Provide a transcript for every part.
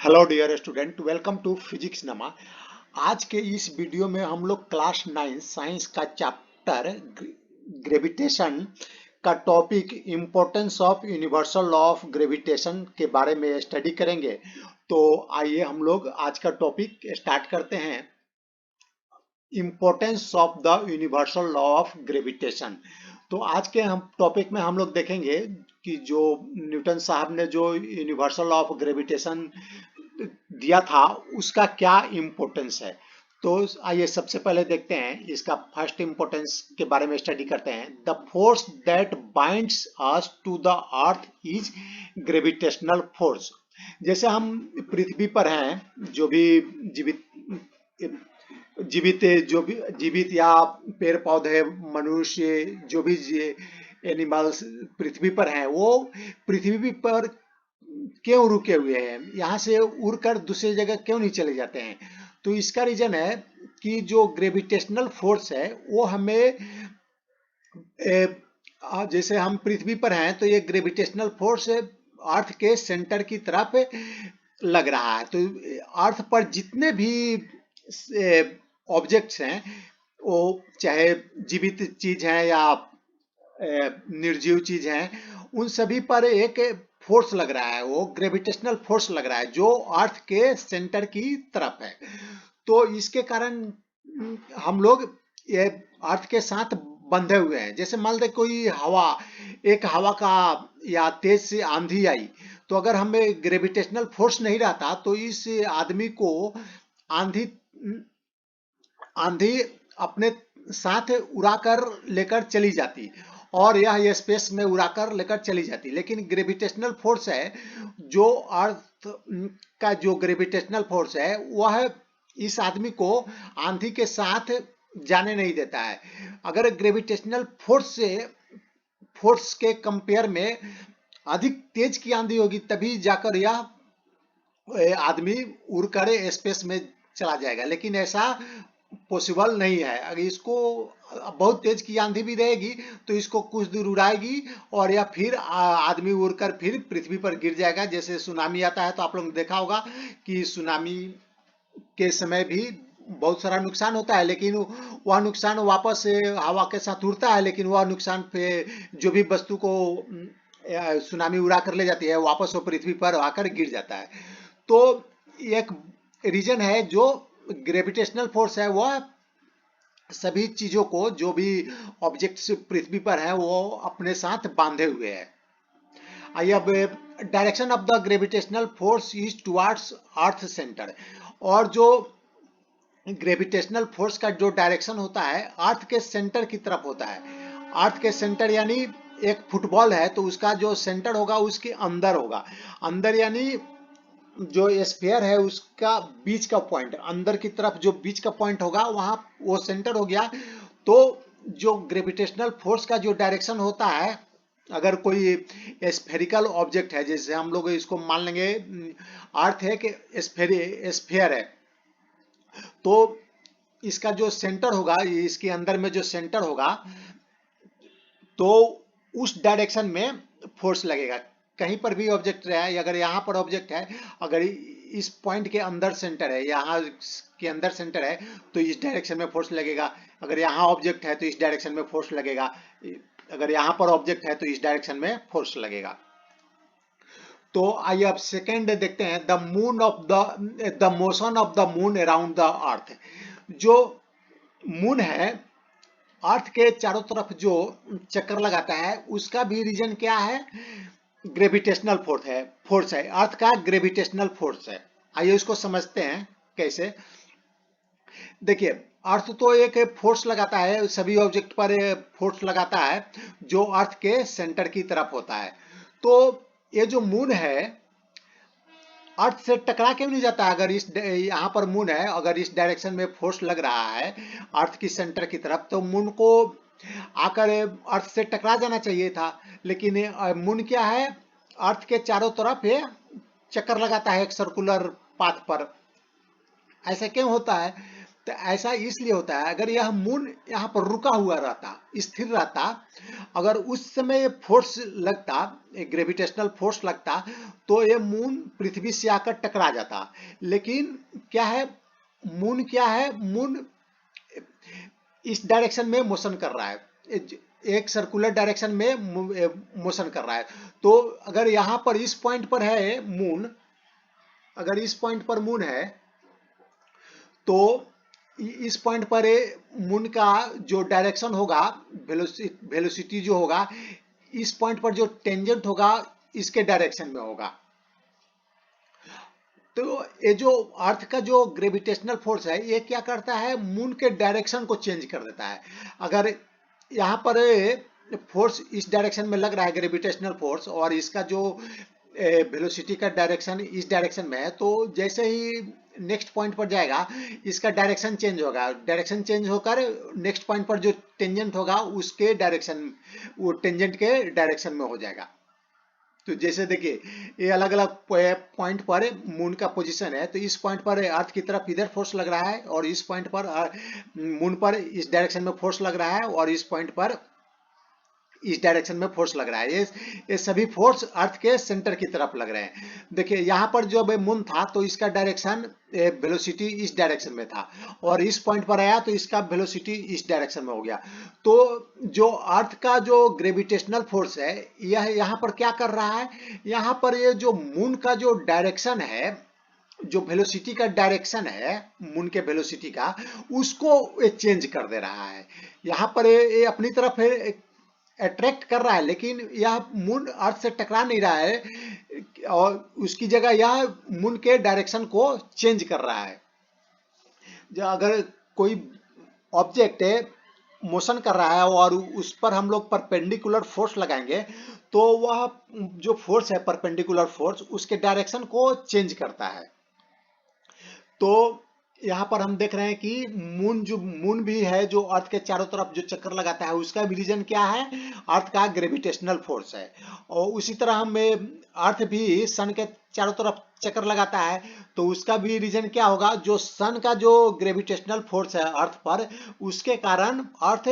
Hello dear student, welcome to physics नमा। आज के इस वीडियो में हम लोग क्लास 9 साइंस का चैप्टर ग्रेविटेशन का topic importance of universal law of gravitation के बारे में स्टडी करेंगे। तो आइए हम लोग आज का टॉपिक स्टार्ट करते हैं। Importance of the universal law of gravitation. तो आज के हम टॉपिक में हम लोग देखेंगे कि जो न्यूटन साहब ने जो यूनिवर्सल लॉ ऑफ ग्रेविटेशन दिया था उसका क्या इम्पोर्टेंस है। तो आइए सबसे पहले देखते हैं इसका फर्स्ट इम्पोर्टेंस के बारे में स्टडी करते हैं। The force that binds us to the earth is gravitational force. जैसे हम पृथ्वी पर हैं, जो भी जीवित जीवित जो भी जीवित या पेड़ पौधे, मनुष्य, जो भी एनिमल्स पृथ्वी पर हैं, वो पृथ्वी पर क्यों रुके हुए हैं, यहाँ से उड़कर दूसरी जगह क्यों नहीं चले जाते हैं। तो इसका रीजन है कि जो ग्रेविटेशनल फोर्स है वो हमें जैसे हम पृथ्वी पर हैं तो ये ग्रेविटेशनल फोर्स अर्थ के सेंटर की तरफ लग रहा है। तो अर्थ पर जितने भी ऑब्जेक्ट्स हैं, वो चाहे जीवित चीज हैं या निर्जीव चीज हैं, उन सभी पर एक फोर्स लग रहा है, वो ग्रेविटेशनल फोर्स लग रहा है जो अर्थ के सेंटर की तरफ है। तो इसके कारण हम लोग ये अर्थ के साथ बंधे हुए हैं। जैसे मान ले कोई हवा का या तेज से आंधी आई, तो अगर हमें ग्रेविटेशनल फोर्स नहीं रहता तो इस आदमी को आंधी आंधी अपने साथ उड़ाकर लेकर चली जाती और यह स्पेस में उड़ाकर लेकर चली जाती। लेकिन ग्रेविटेशनल फोर्स है, जो अर्थ का जो ग्रेविटेशनल फोर्स है वह इस आदमी को आंधी के साथ जाने नहीं देता है। अगर ग्रेविटेशनल फोर्स के कंपेयर में अधिक तेज की आंधी होगी तभी जाकर यह आदमी उड़कर स्पेस में चला जाएगा, लेकिन ऐसा पॉसिबल नहीं है। अगर इसको बहुत तेज की आंधी भी रहेगी तो इसको कुछ दूर उड़ाएगी और या फिर आदमी उड़कर फिर पृथ्वी पर गिर जाएगा। जैसे सुनामी आता है तो आप लोगों ने देखा होगा कि सुनामी के समय भी बहुत सारा नुकसान होता है, लेकिन वह नुकसान वापस हवा के साथ उड़ता है, लेकिन वह नुकसान पे जो भी वस्तु को सुनामी उड़ा कर ले जाती है वापस वो पृथ्वी पर आकर गिर जाता है। तो एक रीजन है, जो ग्रेविटेशनल फोर्स है वह सभी चीजों को, जो भी ऑब्जेक्ट्स पृथ्वी पर हैं, वो अपने साथ बांधे हुए हैं। आइए अब direction of the gravitational force is towards earth centre. और जो ग्रेविटेशनल फोर्स का जो डायरेक्शन होता है अर्थ के सेंटर की तरफ होता है। अर्थ के सेंटर यानी एक फुटबॉल है तो उसका जो सेंटर होगा उसके अंदर होगा। अंदर यानी जो स्फीयर है उसका बीच का पॉइंट, अंदर की तरफ जो बीच का पॉइंट होगा वहां वो सेंटर हो गया। तो जो ग्रेविटेशनल फोर्स का जो डायरेक्शन होता है, अगर कोई स्फेरिकल ऑब्जेक्ट है, जैसे हम लोग इसको मान लेंगे अर्थ है कि स्फीयर है, तो इसका जो सेंटर होगा, इसके अंदर में जो सेंटर होगा, तो उस डायरेक्शन में फोर्स लगेगा। कहीं पर भी ऑब्जेक्ट रहे, अगर यहाँ पर ऑब्जेक्ट है, अगर इस पॉइंट के अंदर सेंटर है, यहाँ के अंदर सेंटर है, तो इस डायरेक्शन में फोर्स लगेगा। अगर यहाँ ऑब्जेक्ट है तो इस डायरेक्शन में फोर्स लगेगा। अगर यहाँ पर ऑब्जेक्ट है तो इस डायरेक्शन में फोर्स लगेगा। तो आइए अब सेकेंड देखते हैं, the motion of the moon around the अर्थ। जो मून है अर्थ के चारों तरफ जो चक्कर लगाता है उसका भी रीजन क्या है, ग्रेविटेशनल फोर्स है, अर्थ का ग्रेविटेशनल फोर्स है। आइए इसको समझते हैं कैसे। देखिए, अर्थ तो एक फोर्स लगाता है, सभी ऑब्जेक्ट पर फोर्स लगाता है जो अर्थ के सेंटर की तरफ होता है। तो ये जो मून है अर्थ से टकरा क्यों नहीं जाता। अगर इस यहाँ पर मून है, अगर इस डायरेक्शन में फोर्स लग रहा है अर्थ की सेंटर की तरफ, तो मून को आकर अर्थ से टकरा जाना चाहिए था। लेकिन मून क्या है, अर्थ के चारों तरफ ये चक्कर लगाता है एक सर्कुलर पाथ पर। ऐसा क्यों होता है, तो ऐसा इसलिए होता है, अगर यह मून यहाँ पर रुका हुआ रहता, स्थिर रहता, अगर उस समय फोर्स लगता, ग्रेविटेशनल फोर्स लगता, तो ये मून पृथ्वी से आकर टकरा जाता। लेकिन क्या है, मून क्या है, मून इस डायरेक्शन में मोशन कर रहा है, एक सर्कुलर डायरेक्शन में मोशन कर रहा है। तो अगर यहाँ पर इस पॉइंट पर है मून, अगर इस पॉइंट पर मून है, तो इस पॉइंट पर मून का जो डायरेक्शन होगा, वेलोसिटी जो होगा, इस पॉइंट पर जो टेंजेंट होगा इसके डायरेक्शन में होगा। तो ये जो अर्थ का जो ग्रेविटेशनल फोर्स है, ये क्या करता है, मून के डायरेक्शन को चेंज कर देता है। अगर यहाँ पर फोर्स इस डायरेक्शन में लग रहा है, ग्रेविटेशनल फोर्स, और इसका जो वेलोसिटी का डायरेक्शन इस डायरेक्शन में है, तो जैसे ही नेक्स्ट पॉइंट पर जाएगा, इसका डायरेक्शन चेंज होगा, डायरेक्शन चेंज होकर नेक्स्ट पॉइंट पर जो टेंजेंट होगा उसके डायरेक्शन, वो टेंजेंट के डायरेक्शन में हो जाएगा। तो जैसे देखिए, ये अलग अलग पॉइंट पर मून का पोजीशन है, तो इस पॉइंट पर अर्थ की तरफ इधर फोर्स लग रहा है, और इस पॉइंट पर मून पर इस डायरेक्शन में फोर्स लग रहा है, और इस पॉइंट पर इस डायरेक्शन में फोर्स लग रहा है। ये सभी फोर्स अर्थ के सेंटर की तरफ लग रहे हैं। देखिए यहाँ पर जो मून था, तो इसका डायरेक्शन, वेलोसिटी इस डायरेक्शन में था, और इस पॉइंट पर आया तो इसका वेलोसिटी इस डायरेक्शन में हो गया। तो जो अर्थ का जो ग्रेविटेशनल फोर्स है, यह यहाँ पर क्या कर रहा है, यहाँ पर ये जो मून का जो डायरेक्शन है, जो वेलोसिटी का डायरेक्शन है मून के वेलोसिटी का, उसको ये चेंज कर दे रहा है। यहाँ पर ये अपनी तरफ अट्रैक्ट कर रहा है, लेकिन यह मून अर्थ से टकरा नहीं रहा है, और उसकी जगह यह मून के डायरेक्शन को चेंज कर रहा है। अगर कोई ऑब्जेक्ट मोशन कर रहा है और उस पर हम लोग परपेंडिकुलर फोर्स लगाएंगे, तो वह जो फोर्स है, परपेंडिकुलर फोर्स, उसके डायरेक्शन को चेंज करता है। तो यहाँ पर हम देख रहे हैं कि मून भी है, जो अर्थ के चारों तरफ जो चक्कर लगाता है, उसका भी रीजन क्या है, अर्थ का ग्रेविटेशनल फोर्स है। और उसी तरह हम अर्थ भी सन के चारों तरफ चक्कर लगाता है, तो उसका भी रीजन क्या होगा, जो सन का जो ग्रेविटेशनल फोर्स है अर्थ पर, उसके कारण अर्थ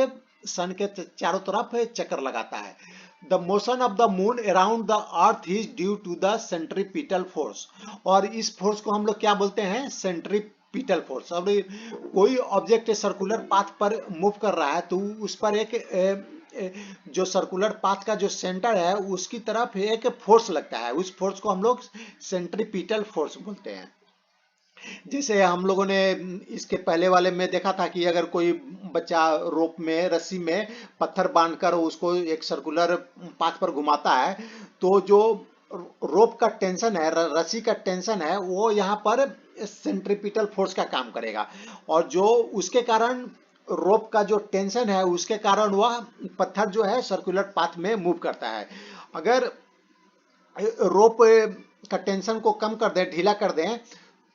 सन के चारों तरफ चक्कर लगाता है। The motion of the moon around the earth is due to the centripetal force, और इस फोर्स को हम लोग क्या बोलते हैं, सेंट्रीपिटल फोर्स। अब कोई ऑब्जेक्ट सर्कुलर पाथ पर मूव कर रहा है, तो उस पर एक जो सर्कुलर पाथ का जो सेंटर है, उसकी तरफ एक फोर्स लगता है, उस फोर्स को हम लोग सेंट्रीपिटल फोर्स बोलते हैं। जैसे हम लोगों ने इसके पहले वाले में देखा था कि अगर कोई बच्चा रोप में, रस्सी में पत्थर बांधकर उसको एक सर्कुलर पाथ पर घुमाता है, तो जो रोप का टेंशन है, रस्सी का टेंशन है, वो यहाँ पर सेंट्रीपिटल फोर्स का काम करेगा, और जो उसके कारण रोप का जो टेंशन है, उसके कारण वह पत्थर जो है सर्कुलर पाथ में मूव करता है। अगर रोप का टेंशन को कम कर दें, ढीला कर दें,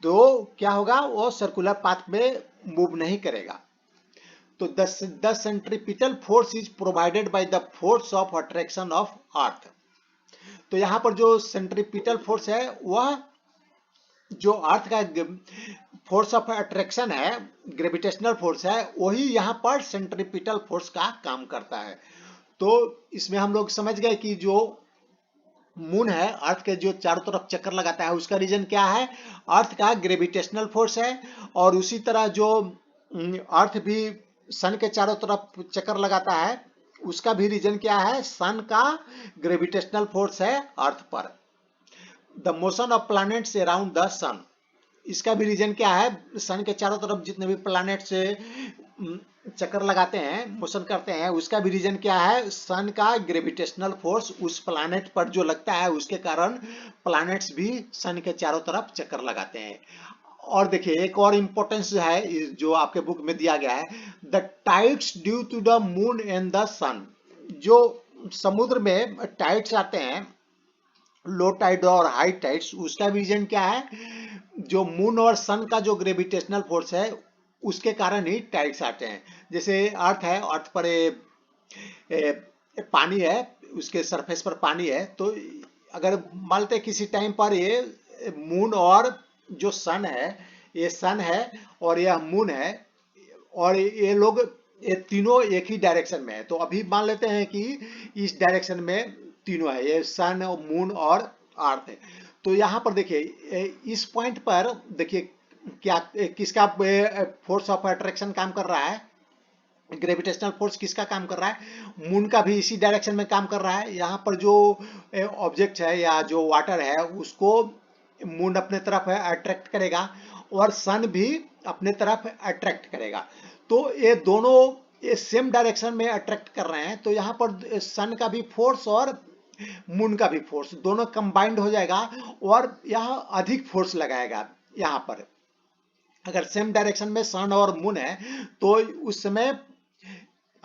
तो क्या होगा, वो सर्कुलर पाथ में मूव नहीं करेगा। तो the centripetal force is provided by the force of attraction of earth. तो यहाँ पर जो सेंट्रीपिटल फोर्स है, वह जो अर्थ का फोर्स ऑफ अट्रैक्शन है, ग्रेविटेशनल फोर्स है, वही यहाँ पर सेंट्रीपिटल फोर्स का काम करता है। तो इसमें हम लोग समझ गए कि जो मून है, अर्थ के जो चारों तरफ चक्कर लगाता है, उसका रीजन क्या है, अर्थ का ग्रेविटेशनल फोर्स है। और उसी तरह जो अर्थ भी सन के चारों तरफ चक्कर लगाता है, उसका भी रीजन क्या है, सन का ग्रेविटेशनल फोर्स है अर्थ पर। The motion of planets around the sun, इसका भी रीजन क्या है, सन के चारों तरफ जितने भी प्लैनेट से चक्कर लगाते हैं, मोशन करते हैं, उसका भी रीजन क्या है, सन का ग्रेविटेशनल फोर्स उस प्लैनेट पर जो लगता है, उसके कारण प्लैनेट्स भी सन के चारों तरफ चक्कर लगाते हैं। और देखिए एक और इंपॉर्टेंस है जो आपके बुक में दिया गया है, the tides due to the moon and the sun. जो समुद्र में टाइड्स आते हैं, लो टाइड और हाई टाइड्स, उसका भी रीजन क्या है, जो मून और सन का जो ग्रेविटेशनल फोर्स है, उसके कारण ही टाइड्स आते हैं। जैसे अर्थ है, अर्थ पर पानी है, उसके सरफेस पर पानी है, तो अगर मानते किसी टाइम पर ये मून और जो सन है, ये सन है और यह मून है, और ये तीनों एक ही डायरेक्शन में है। तो अभी मान लेते हैं कि इस डायरेक्शन में तीनों है, ये सन मून और अर्थ है। तो यहाँ पर देखिए इस पॉइंट पर देखिए क्या किसका फोर्स ऑफ अट्रैक्शन काम कर रहा है, ग्रेविटेशनल फोर्स किसका काम कर रहा है, मून का भी इसी डायरेक्शन में काम कर रहा है। यहाँ पर जो ऑब्जेक्ट है या जो वाटर है उसको मून अपने तरफ अट्रैक्ट करेगा और सन भी अपने तरफ अट्रैक्ट करेगा। तो ये दोनों ये सेम डायरेक्शन में अट्रैक्ट कर रहे हैं। तो यहाँ पर सन का भी फोर्स और मून का भी फोर्स दोनों कंबाइंड हो जाएगा और यहाँ अधिक फोर्स लगाएगा। यहाँ पर अगर सेम डायरेक्शन में सन और मून है तो उस समय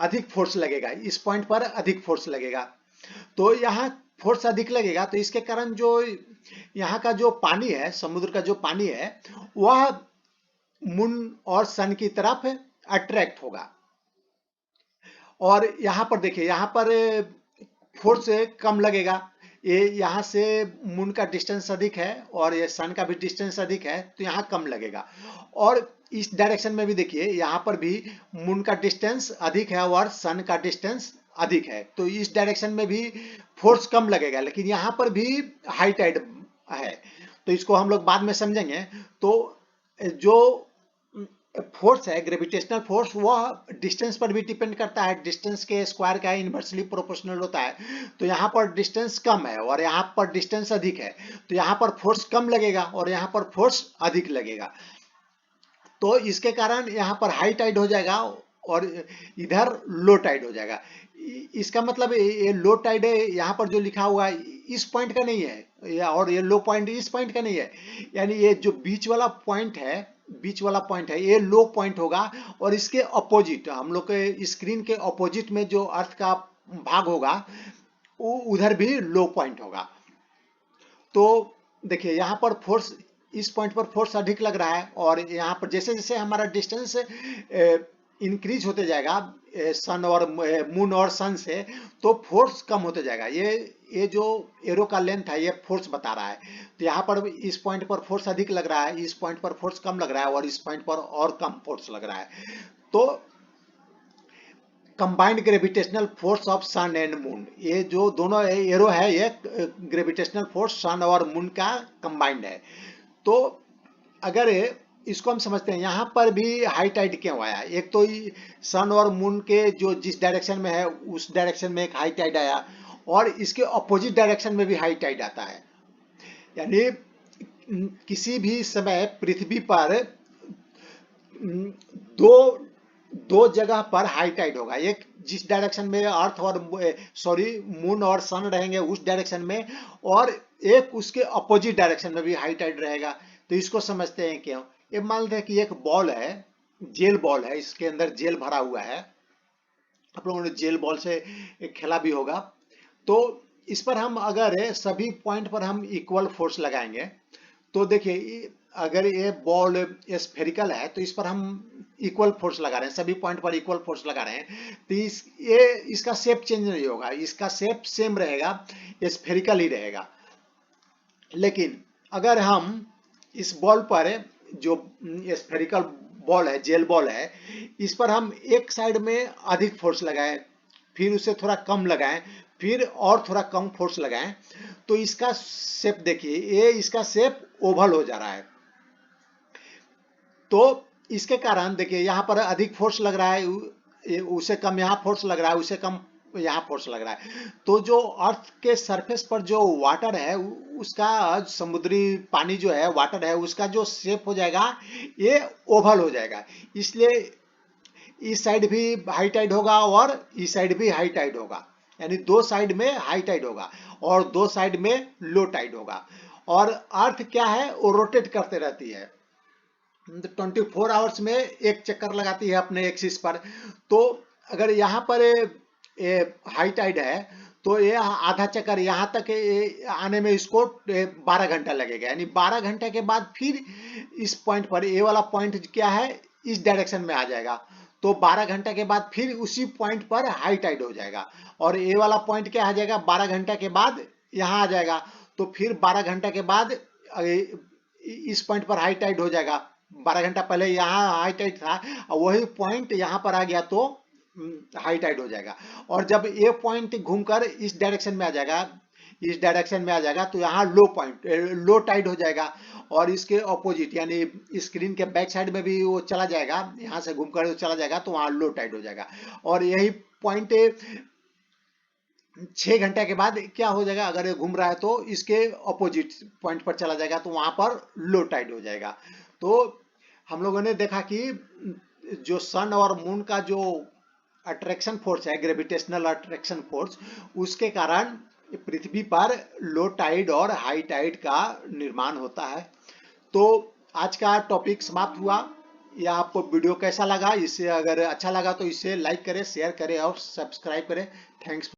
अधिक फोर्स लगेगा, इस पॉइंट पर अधिक फोर्स लगेगा। तो यहाँ फोर्स अधिक लगेगा तो इसके कारण जो यहाँ का जो पानी है, समुद्र का जो पानी है, वह मून और सन की तरफ अट्रैक्ट होगा। और यहाँ पर देखिए यहाँ पर फोर्स कम लगेगा, ये यहाँ से मून का डिस्टेंस अधिक है और ये सन का भी डिस्टेंस अधिक है तो यहाँ कम लगेगा। और इस डायरेक्शन में भी देखिए यहाँ पर भी मून का डिस्टेंस अधिक है और सन का डिस्टेंस अधिक है, तो इस डायरेक्शन में भी फोर्स कम लगेगा। लेकिन यहाँ पर भी हाई टाइड है तो इसको हम लोग बाद में समझेंगे। तो जो फोर्स है ग्रेविटेशनल फोर्स वह डिस्टेंस पर भी डिपेंड करता है, डिस्टेंस के स्क्वायर का इनवर्सली प्रोपोर्शनल होता है। तो यहाँ पर डिस्टेंस कम है और यहाँ पर डिस्टेंस अधिक है तो यहाँ पर फोर्स कम लगेगा और यहाँ पर फोर्स अधिक लगेगा। तो इसके कारण यहाँ पर हाई टाइड हो जाएगा और इधर लो टाइड हो जाएगा। इसका मतलब ये लो टाइड है यहाँ पर जो लिखा हुआ है इस पॉइंट का नहीं है, या और ये लो पॉइंट इस पॉइंट का नहीं है, यानी ये जो बीच वाला पॉइंट है ये लो पॉइंट होगा और इसके अपोजिट हम लोग के स्क्रीन के अपोजिट में जो अर्थ का भाग होगा वो उधर भी लो पॉइंट होगा। तो देखिए यहाँ पर फोर्स इस पॉइंट पर फोर्स अधिक लग रहा है और यहाँ पर जैसे जैसे हमारा डिस्टेंस इंक्रीज होते जाएगा सन और मून और सन से तो फोर्स कम होते जाएगा। ये जो एरो का लेंथ है ये फोर्स बता रहा है। तो यहाँ पर इस पॉइंट पर फोर्स अधिक लग रहा है, इस पॉइंट पर फोर्स कम लग रहा है और इस पॉइंट पर और कम फोर्स लग रहा है। तो combined gravitational force of sun and moon, ये जो दोनों एरो है ये ग्रेविटेशनल फोर्स सन और मून का कंबाइंड है। तो अगर इसको हम समझते हैं यहाँ पर भी हाई टाइड क्यों आया, एक तो सन और मून के जो जिस डायरेक्शन में है उस डायरेक्शन में एक हाई टाइड आया और इसके अपोजिट डायरेक्शन में भी हाई टाइड आता है। यानी किसी भी समय पृथ्वी पर दो जगह पर हाई टाइड होगा, एक जिस डायरेक्शन में अर्थ और मून और सन रहेंगे उस डायरेक्शन में और एक उसके अपोजिट डायरेक्शन में भी हाई टाइड रहेगा। तो इसको समझते हैं क्यों। ये मान लेते हैं कि एक बॉल है, जेल बॉल है, इसके अंदर जेल भरा हुआ है, आप लोगों ने जेल बॉल से खेला भी होगा। तो इस पर हम अगर सभी पॉइंट पर हम इक्वल फोर्स लगाएंगे तो देखिए अगर ये बॉल स्फेरिकल है तो इस पर हम इक्वल फोर्स लगा रहे हैं, सभी पॉइंट पर इक्वल फोर्स लगा रहे हैं तो इसका शेप चेंज नहीं होगा, इसका शेप सेम रहेगा, स्फेरिकल ही रहेगा। लेकिन अगर हम इस बॉल पर जो स्फेरिकल बॉल है, जेल बॉल है, इस पर हम एक साइड में अधिक फोर्स लगाएं, फिर उसे थोड़ा कम लगाएं, फिर और थोड़ा कम फोर्स लगाएं, तो इसका शेप देखिए ये इसका शेप ओवल हो जा रहा है। तो इसके कारण देखिए यहाँ पर अधिक फोर्स लग रहा है, उसे कम यहाँ फोर्स लग रहा है, उसे कम यहाँ फोर्स लग रहा है। तो जो अर्थ के सरफेस पर जो वाटर है उसका समुद्री पानी जो है वाटर है उसका जो शेप हो जाएगा ये ओवल हो जाएगा। इसलिए इस साइड भी हाई टाइड होगा और इस साइड भी हाई टाइड होगा, यानी दो साइड में हाई टाइड होगा और दो साइड में लो टाइड होगा। और अर्थ क्या है वो रोटेट करते रहती है, 24 आवर्स में एक चक्कर लगाती है अपने एक्सिस पर। तो अगर यहाँ पर हाई टाइड है तो ये आधा चक्कर यहाँ तक आने में इसको 12 घंटा लगेगा, यानी 12 घंटे के बाद फिर इस पॉइंट पर ये वाला पॉइंट क्या है इस डायरेक्शन में आ जाएगा। तो 12 घंटे के बाद फिर उसी पॉइंट पर हाई टाइड हो जाएगा और ये वाला पॉइंट क्या आ जाएगा 12 घंटे के बाद यहाँ आ जाएगा। तो फिर 12 घंटे के बाद इस पॉइंट पर हाई टाइड हो जाएगा 12 घंटा पहले यहाँ हाई टाइड था और वही पॉइंट यहाँ पर आ गया तो हाई टाइड हो जाएगा। और जब ये पॉइंट घूमकर इस डायरेक्शन में आ जाएगा, इस डायरेक्शन में आ जाएगा तो यहाँ लो पॉइंट, लो टाइड हो जाएगा। और इसके ऑपोजिट यानी स्क्रीन के बैक साइड में भी वो चला जाएगा, यहाँ से घूमकर वो चला जाएगा तो वहाँ लो टाइड हो जाएगा। और यही पॉइंट 6 घंटे के बाद क्या हो जाएगा, अगर ये घूम रहा है तो इसके ऑपोजिट पॉइंट पर चला जाएगा तो वहां पर लो टाइड हो जाएगा। तो हम लोगों ने देखा कि जो सन और मून का जो अट्रैक्शन फोर्स है, ग्रेविटेशनल अट्रैक्शन फोर्स, उसके कारण पृथ्वी पर लो टाइड और हाई टाइड का निर्माण होता है। तो आज का टॉपिक समाप्त हुआ। या आपको वीडियो कैसा लगा, इससे अगर अच्छा लगा तो इसे लाइक करें, शेयर करें और सब्सक्राइब करें। थैंक्स।